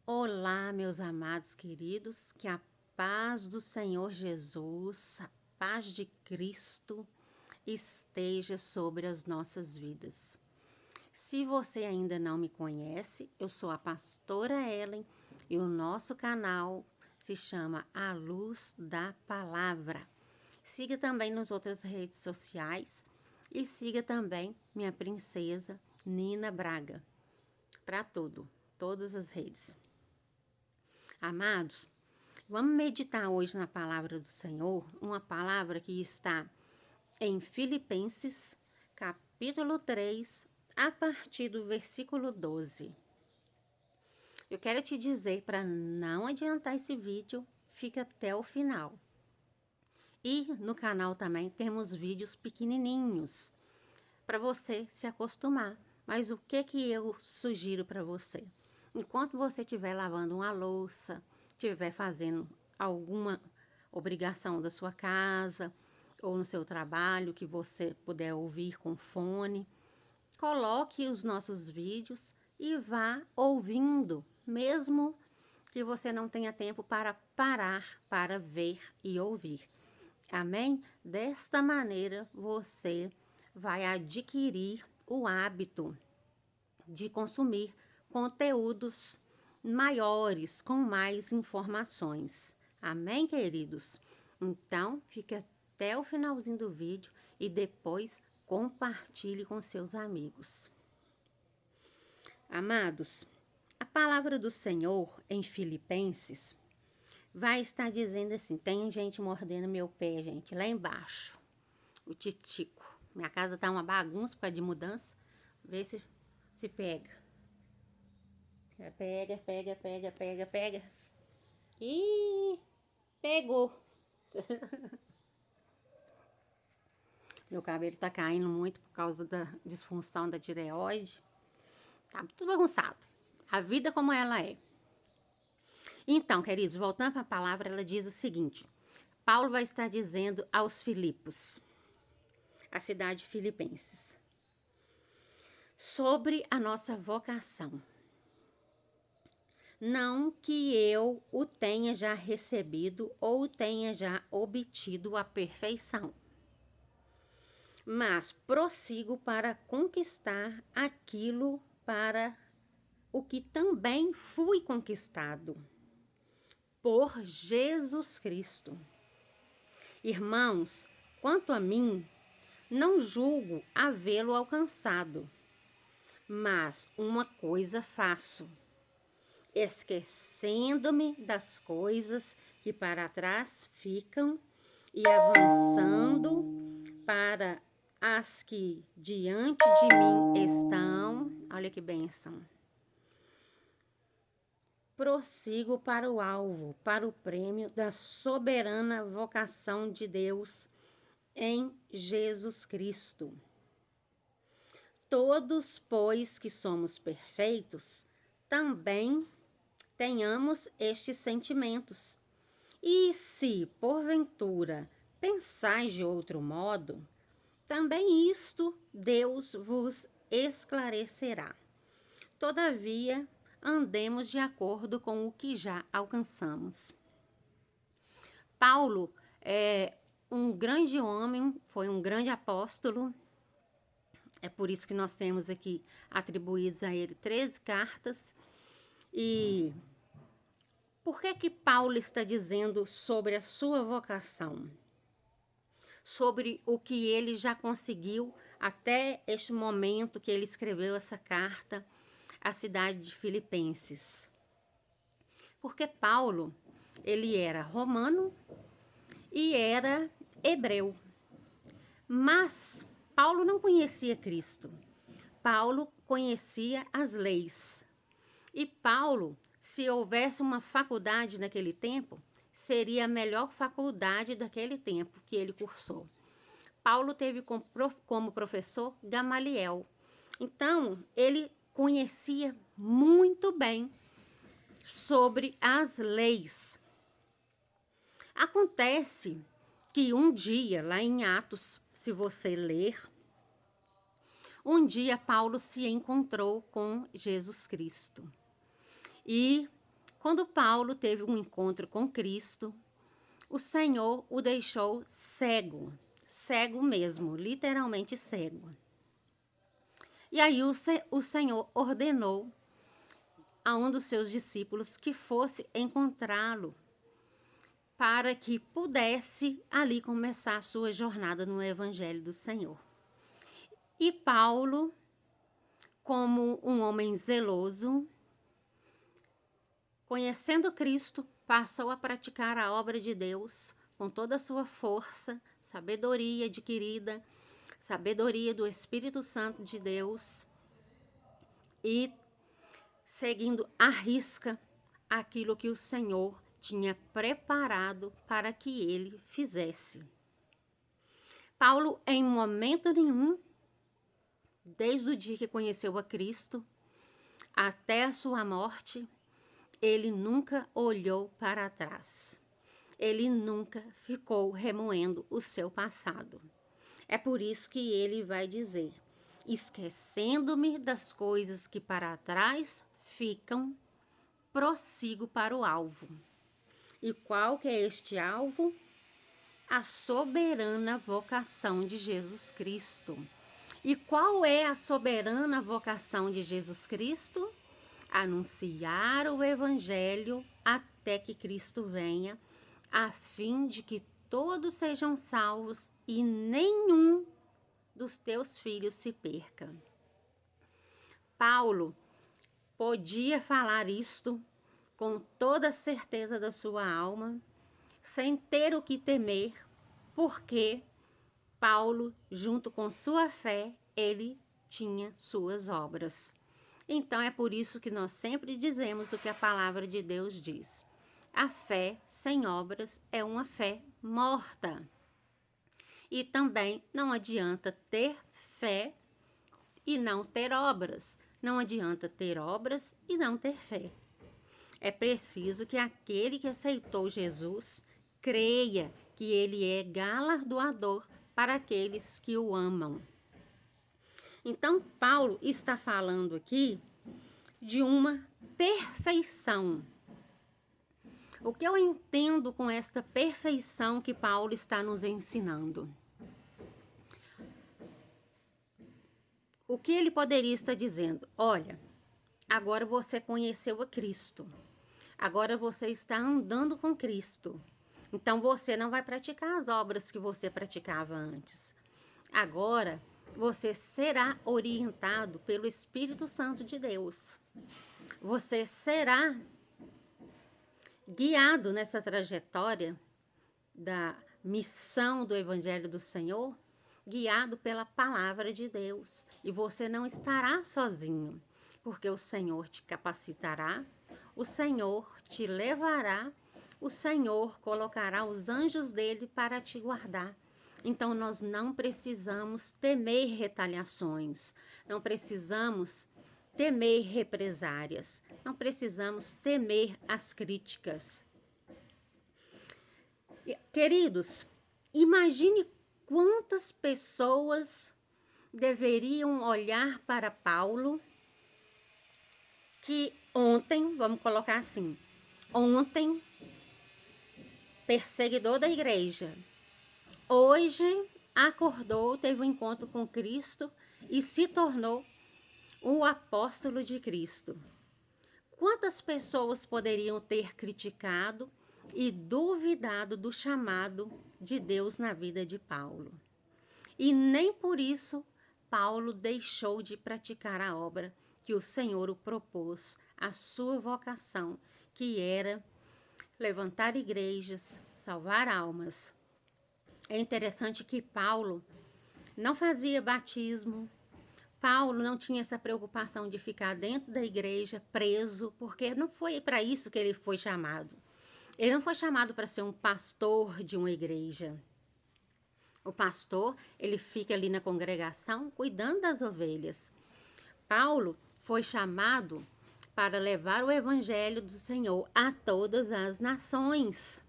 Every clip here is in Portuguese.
Olá, meus amados queridos, que a paz do Senhor Jesus, a paz de Cristo esteja sobre as nossas vidas. Se você ainda não me conhece, eu sou a pastora Ellen e o nosso canal se chama A Luz da Palavra. Siga também nas outras redes sociais e siga também minha princesa Nina Braga, para todas as redes. Amados, vamos meditar hoje na palavra do Senhor, uma palavra que está em Filipenses, capítulo 3, a partir do versículo 12. Eu quero te dizer, para não adiantar esse vídeo, fica até o final. E no canal também temos vídeos pequenininhos, para você se acostumar. Mas o que eu sugiro para você? Enquanto você estiver lavando uma louça, estiver fazendo alguma obrigação da sua casa ou no seu trabalho que você puder ouvir com fone, coloque os nossos vídeos e vá ouvindo, mesmo que você não tenha tempo para parar para ver e ouvir. Amém? Desta maneira você vai adquirir o hábito de consumir conteúdos maiores, com mais informações. Amém, queridos? Então, fique até o finalzinho do vídeo e depois compartilhe com seus amigos. Amados, a palavra do Senhor em Filipenses vai estar dizendo assim: tem gente mordendo meu pé, gente, lá embaixo, o titico. Minha casa tá uma bagunça por causa de mudança. Vê se pega. Pega. Ih, pegou. Meu cabelo tá caindo muito por causa da disfunção da tireoide. Tá tudo bagunçado. A vida como ela é. Então, queridos, voltando para a palavra, ela diz o seguinte: Paulo vai estar dizendo aos Filipos, a cidade de Filipenses, sobre a nossa vocação. Não que eu o tenha já recebido ou tenha já obtido a perfeição, mas prossigo para conquistar aquilo para o que também fui conquistado por Jesus Cristo. Irmãos, quanto a mim, não julgo havê-lo alcançado, mas uma coisa faço, esquecendo-me das coisas que para trás ficam e avançando para as que diante de mim estão. Olha que bênção. Prossigo para o alvo, para o prêmio da soberana vocação de Deus em Jesus Cristo. Todos, pois, que somos perfeitos, também tenhamos estes sentimentos. E se, porventura, pensais de outro modo, também isto Deus vos esclarecerá. Todavia, andemos de acordo com o que já alcançamos. Paulo é um grande homem, foi um grande apóstolo. É por isso que nós temos aqui atribuídos a ele 13 cartas. E por que Paulo está dizendo sobre a sua vocação? Sobre o que ele já conseguiu até este momento que ele escreveu essa carta à cidade de Filipenses. Porque Paulo, ele era romano e era hebreu. Mas Paulo não conhecia Cristo. Paulo conhecia as leis. E Paulo, se houvesse uma faculdade naquele tempo, seria a melhor faculdade daquele tempo que ele cursou. Paulo teve como professor Gamaliel. Então, ele conhecia muito bem sobre as leis. Acontece que um dia, lá em Atos, se você ler, um dia Paulo se encontrou com Jesus Cristo. E Quando Paulo teve um encontro com Cristo, o Senhor o deixou cego, cego mesmo, literalmente cego. E aí o Senhor ordenou a um dos seus discípulos que fosse encontrá-lo para que pudesse ali começar a sua jornada no Evangelho do Senhor. E Paulo, como um homem zeloso, conhecendo Cristo, passou a praticar a obra de Deus com toda a sua força, sabedoria adquirida, sabedoria do Espírito Santo de Deus, e seguindo à risca aquilo que o Senhor tinha preparado para que ele fizesse. Paulo, em momento nenhum, desde o dia que conheceu a Cristo até a sua morte, ele nunca olhou para trás. Ele nunca ficou remoendo o seu passado. É por isso que ele vai dizer: esquecendo-me das coisas que para trás ficam, prossigo para o alvo. E qual que é este alvo? A soberana vocação de Jesus Cristo. E qual é a soberana vocação de Jesus Cristo? Anunciar o Evangelho até que Cristo venha, a fim de que todos sejam salvos e nenhum dos teus filhos se perca. Paulo podia falar isto com toda a certeza da sua alma, sem ter o que temer, porque Paulo, junto com sua fé, ele tinha suas obras. Então é por isso que nós sempre dizemos o que a palavra de Deus diz: a fé sem obras é uma fé morta. E também não adianta ter fé e não ter obras. Não adianta ter obras e não ter fé. É preciso que aquele que aceitou Jesus creia que ele é galardoador para aqueles que o amam. Então, Paulo está falando aqui de uma perfeição. O que eu entendo com esta perfeição que Paulo está nos ensinando? O que ele poderia estar dizendo? Olha, agora você conheceu a Cristo. Agora você está andando com Cristo. Então você não vai praticar as obras que você praticava antes. Agora você será orientado pelo Espírito Santo de Deus. Você será guiado nessa trajetória da missão do Evangelho do Senhor, guiado pela palavra de Deus. E você não estará sozinho, porque o Senhor te capacitará, o Senhor te levará, o Senhor colocará os anjos dele para te guardar. Então, nós não precisamos temer retaliações, não precisamos temer represárias, não precisamos temer as críticas. Queridos, imagine quantas pessoas deveriam olhar para Paulo, que ontem, vamos colocar assim, ontem, perseguidor da igreja, hoje acordou, teve um encontro com Cristo e se tornou o apóstolo de Cristo. Quantas pessoas poderiam ter criticado e duvidado do chamado de Deus na vida de Paulo? E nem por isso Paulo deixou de praticar a obra que o Senhor o propôs, a sua vocação, que era levantar igrejas, salvar almas. É interessante que Paulo não fazia batismo, Paulo não tinha essa preocupação de ficar dentro da igreja preso, porque não foi para isso que ele foi chamado. Ele não foi chamado para ser um pastor de uma igreja. O pastor, ele fica ali na congregação cuidando das ovelhas. Paulo foi chamado para levar o evangelho do Senhor a todas as nações.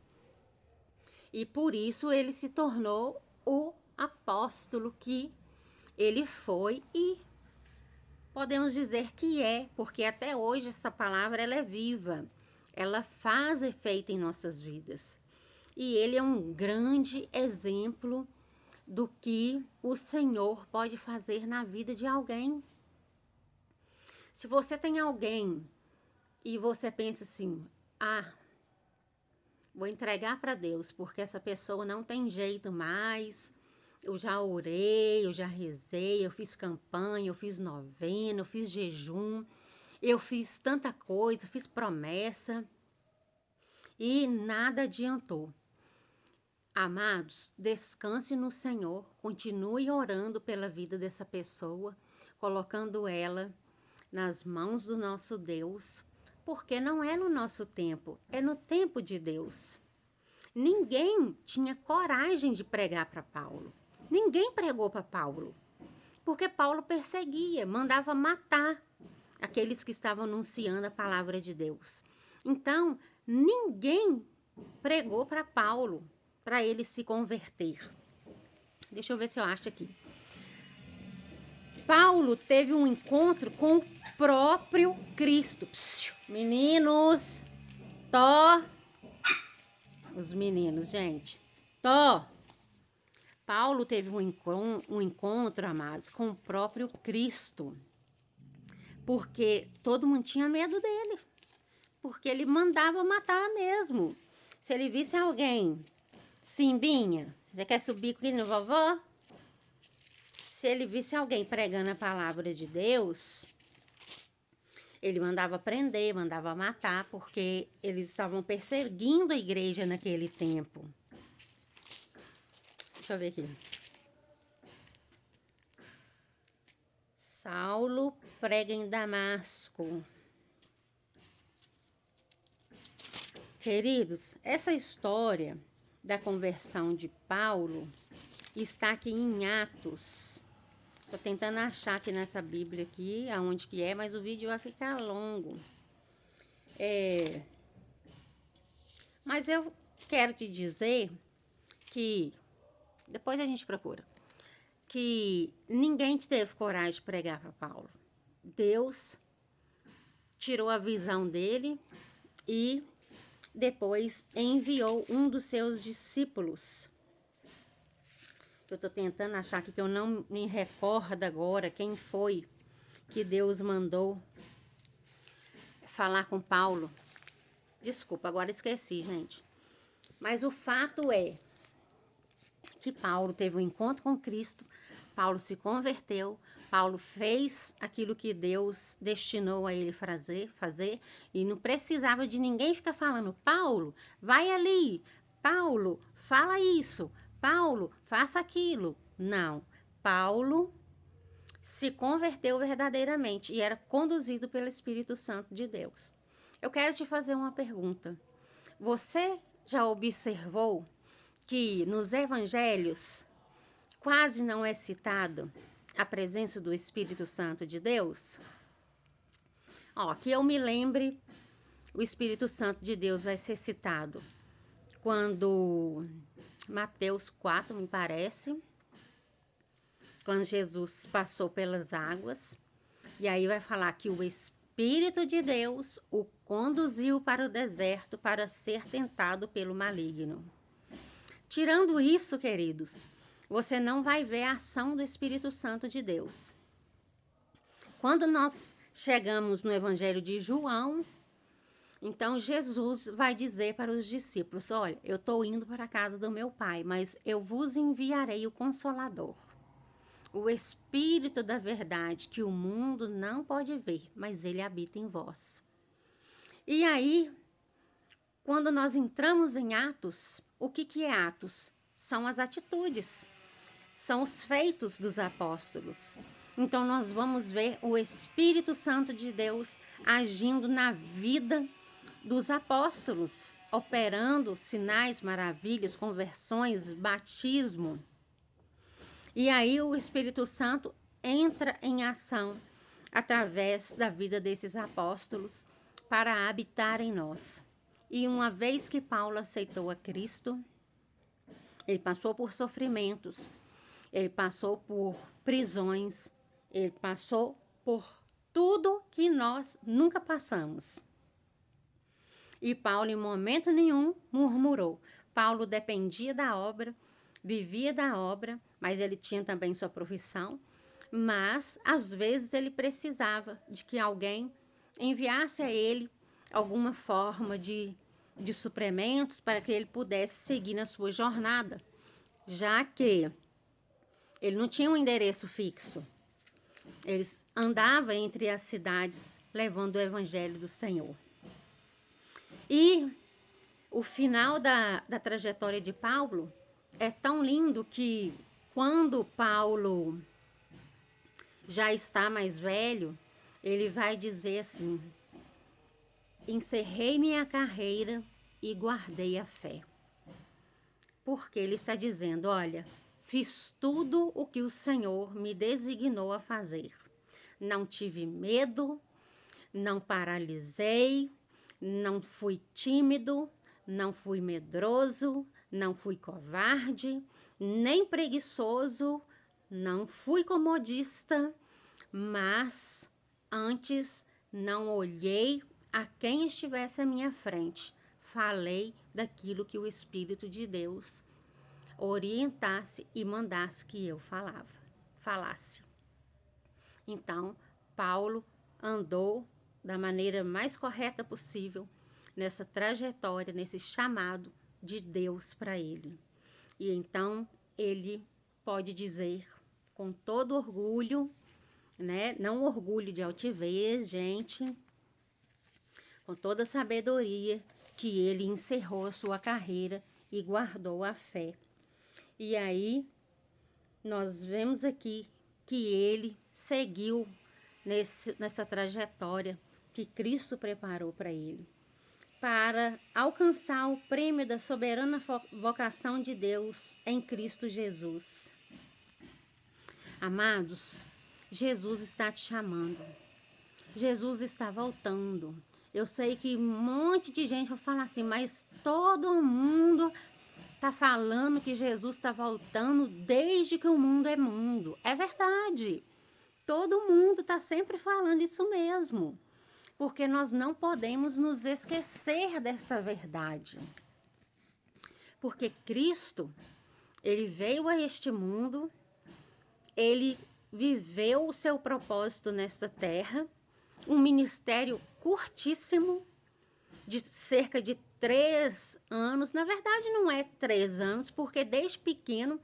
E por isso ele se tornou o apóstolo que ele foi e podemos dizer que é, porque até hoje essa palavra ela é viva. ela faz efeito em nossas vidas. E ele é um grande exemplo do que o Senhor pode fazer na vida de alguém. Se você tem alguém e você pensa assim, vou entregar para Deus, porque essa pessoa não tem jeito mais, eu já orei, eu já rezei, eu fiz campanha, eu fiz novena, eu fiz jejum, eu fiz tanta coisa, fiz promessa e nada adiantou. Amados, descanse no Senhor, continue orando pela vida dessa pessoa, colocando ela nas mãos do nosso Deus, porque não é no nosso tempo, é no tempo de Deus. Ninguém tinha coragem de pregar para Paulo. Ninguém pregou para Paulo, porque Paulo perseguia, mandava matar aqueles que estavam anunciando a palavra de Deus. Então, ninguém pregou para Paulo, para ele se converter. Deixa eu ver se eu acho aqui. Paulo teve um encontro com o próprio Cristo. Psiu, meninos, os meninos, gente, Paulo teve um encontro, amados, com o próprio Cristo, porque todo mundo tinha medo dele, porque ele mandava matar mesmo. Se ele visse alguém, Simbinha, você quer subir aqui no vovó? Se ele visse alguém pregando a palavra de Deus, ele mandava prender, mandava matar, porque eles estavam perseguindo a igreja naquele tempo. Deixa eu ver aqui. Saulo prega em Damasco. Queridos, essa história da conversão de Paulo está aqui em Atos. Estou tentando achar aqui nessa Bíblia aqui, aonde que é, mas o vídeo vai ficar longo. Mas eu quero te dizer que, depois a gente procura, que ninguém teve coragem de pregar para Paulo. Deus tirou a visão dele e depois enviou um dos seus discípulos. Eu estou tentando achar aqui, que eu não me recordo agora quem foi que Deus mandou falar com Paulo. Desculpa, agora esqueci, gente. Mas o fato é que Paulo teve um encontro com Cristo, Paulo se converteu, Paulo fez aquilo que Deus destinou a ele fazer, e não precisava de ninguém ficar falando, Paulo, vai ali, Paulo, fala isso, Paulo, faça aquilo. Não, Paulo se converteu verdadeiramente e era conduzido pelo Espírito Santo de Deus. Eu quero te fazer uma pergunta. Você já observou que nos evangelhos quase não é citado a presença do Espírito Santo de Deus? Que eu me lembre, o Espírito Santo de Deus vai ser citado quando Mateus 4, me parece, quando Jesus passou pelas águas, e aí vai falar que o Espírito de Deus o conduziu para o deserto para ser tentado pelo maligno. Tirando isso, queridos, você não vai ver a ação do Espírito Santo de Deus. Quando nós chegamos no Evangelho de João, então Jesus vai dizer para os discípulos, olha, eu estou indo para a casa do meu Pai, mas eu vos enviarei o Consolador, o Espírito da verdade, que o mundo não pode ver, mas ele habita em vós. E aí, quando nós entramos em Atos, o que é Atos? São as atitudes, são os feitos dos apóstolos. Então nós vamos ver o Espírito Santo de Deus agindo na vida dos apóstolos, operando sinais, maravilhas, conversões, batismo. E aí o Espírito Santo entra em ação através da vida desses apóstolos para habitar em nós. E uma vez que Paulo aceitou a Cristo, ele passou por sofrimentos, ele passou por prisões, ele passou por tudo que nós nunca passamos. E Paulo, em momento nenhum, murmurou. Paulo dependia da obra, vivia da obra, mas ele tinha também sua profissão. Mas, às vezes, ele precisava de que alguém enviasse a ele alguma forma de suplementos para que ele pudesse seguir na sua jornada, já que ele não tinha um endereço fixo. Eles andavam entre as cidades levando o evangelho do Senhor. E o final da trajetória de Paulo é tão lindo que quando Paulo já está mais velho, ele vai dizer assim: encerrei minha carreira e guardei a fé. Porque ele está dizendo, olha, fiz tudo o que o Senhor me designou a fazer. Não tive medo, não paralisei, não fui tímido, não fui medroso, não fui covarde, nem preguiçoso, não fui comodista, mas antes não olhei a quem estivesse à minha frente. Falei daquilo que o Espírito de Deus orientasse e mandasse que eu falasse. Então, Paulo andou da maneira mais correta possível nessa trajetória, nesse chamado de Deus para ele. E então ele pode dizer com todo orgulho, né? Não orgulho de altivez, gente, com toda sabedoria, que ele encerrou a sua carreira e guardou a fé. E aí nós vemos aqui que ele seguiu nessa trajetória que Cristo preparou para ele, para alcançar o prêmio da soberana vocação de Deus em Cristo Jesus. Amados, Jesus está te chamando. Jesus está voltando. Eu sei que um monte de gente vai falar assim, mas todo mundo está falando que Jesus está voltando desde que o mundo é mundo. É verdade. Todo mundo está sempre falando isso mesmo. Porque nós não podemos nos esquecer desta verdade. Porque Cristo, ele veio a este mundo, ele viveu o seu propósito nesta terra, um ministério curtíssimo, de cerca de 3 anos. Na verdade, não é 3 anos, porque desde pequeno,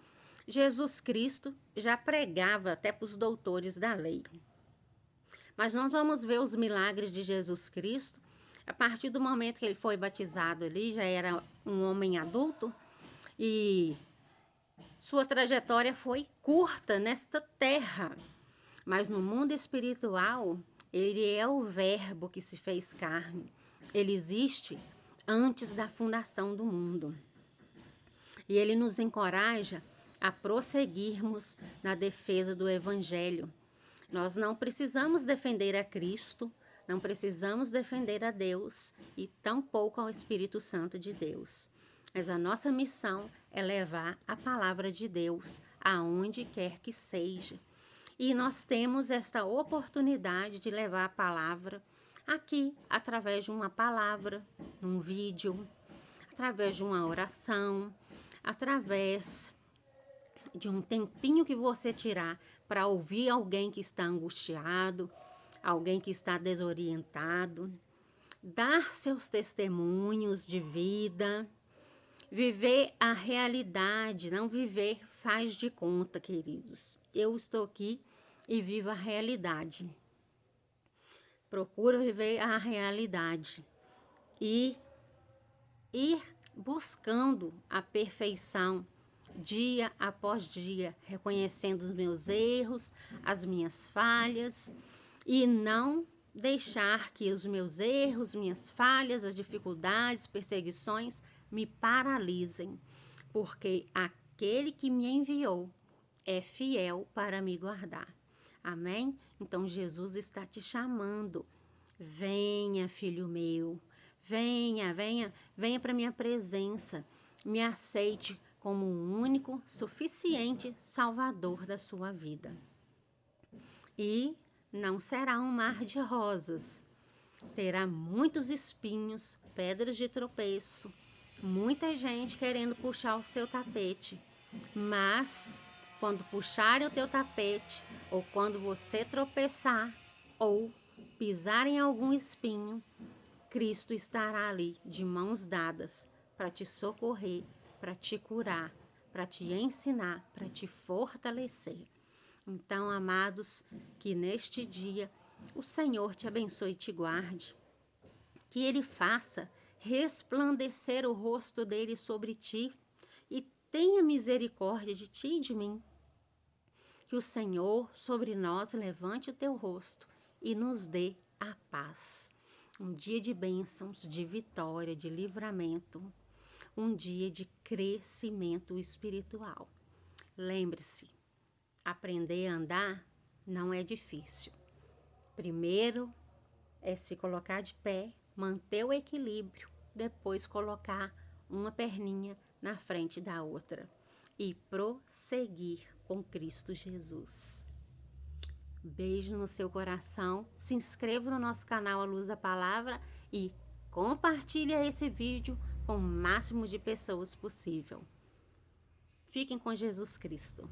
Jesus Cristo já pregava até para os doutores da lei. Mas nós vamos ver os milagres de Jesus Cristo a partir do momento que ele foi batizado ali, já era um homem adulto, e sua trajetória foi curta nesta terra. Mas no mundo espiritual, ele é o verbo que se fez carne. Ele existe antes da fundação do mundo. E ele nos encoraja a prosseguirmos na defesa do evangelho. Nós não precisamos defender a Cristo, não precisamos defender a Deus e tampouco ao Espírito Santo de Deus. Mas a nossa missão é levar a palavra de Deus aonde quer que seja. E nós temos esta oportunidade de levar a palavra aqui, através de uma palavra, num vídeo, através de uma oração, através de um tempinho que você tirar para ouvir alguém que está angustiado, alguém que está desorientado, dar seus testemunhos de vida, viver a realidade, não viver faz de conta, queridos. Eu estou aqui e vivo a realidade. Procuro viver a realidade e ir buscando a perfeição dia após dia, reconhecendo os meus erros, as minhas falhas e não deixar que os meus erros, minhas falhas, as dificuldades, perseguições me paralisem, porque aquele que me enviou é fiel para me guardar. Amém? Então Jesus está te chamando. Venha, filho meu. Venha para minha presença. Me aceite como o único, suficiente Salvador da sua vida. E não será um mar de rosas. terá muitos espinhos, pedras de tropeço, muita gente querendo puxar o seu tapete. Mas quando puxarem o teu tapete, ou quando você tropeçar, ou pisar em algum espinho, Cristo estará ali de mãos dadas para te socorrer, para te curar, para te ensinar, para te fortalecer. Então, amados, que neste dia o Senhor te abençoe e te guarde, que Ele faça resplandecer o rosto dele sobre ti e tenha misericórdia de ti e de mim. Que o Senhor sobre nós levante o teu rosto e nos dê a paz. Um dia de bênçãos, de vitória, de livramento, um dia de crescimento espiritual. Lembre-se, aprender a andar não é difícil. Primeiro é se colocar de pé, manter o equilíbrio, depois colocar uma perninha na frente da outra e prosseguir com Cristo Jesus. Beijo no seu coração, se inscreva no nosso canal A Luz da Palavra e compartilhe esse vídeo com o máximo de pessoas possível. Fiquem com Jesus Cristo.